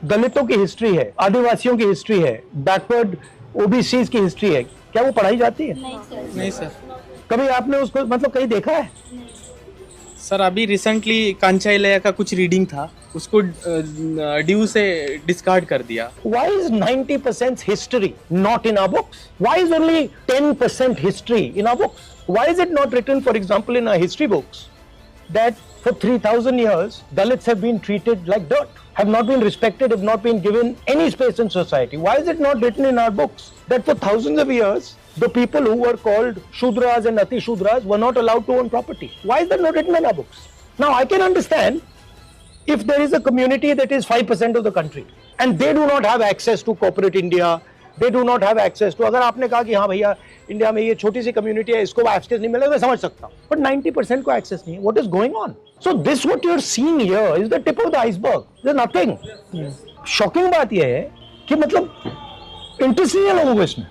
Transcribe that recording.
दलितों की हिस्ट्री है, आदिवासियों की हिस्ट्री है, बैकवर्ड ओबीसीज की हिस्ट्री है, क्या वो पढ़ाई जाती है? नहीं सर। कभी आपने उसको मतलब कहीं देखा है? सर अभी रिसेंटली कांचा इलैया का कुछ रीडिंग था, उसको ड्यू से डिस्कार्ड कर दिया। Why is 90% history not in our books? Why is only 10% history in our books? Why is it not written, for example, in our history books that for 3,000 years Dalits have been treated like dirt, have not been respected, have not been given any space in society? Why is it not written in our books that for thousands of years the people who were called Shudras and Ati Shudras were not allowed to own property? Why is that not written in our books? Now I can understand if there is a community that is 5% of the country and they do not have access to corporate India, they do not have access to, अगर आपने कहा कि हाँ भैया India में ये छोटी सी community है, इसको एक्सेस नहीं मिलेगा, मैं समझ सकता हूँ, बट 90% को एक्सेस नहीं है. What is going on? So this what you are seeing here is the tip of the iceberg. There's nothing. Shocking बात यह है कि मतलब इंटरेस्ट नहीं है लोगों को इसमें.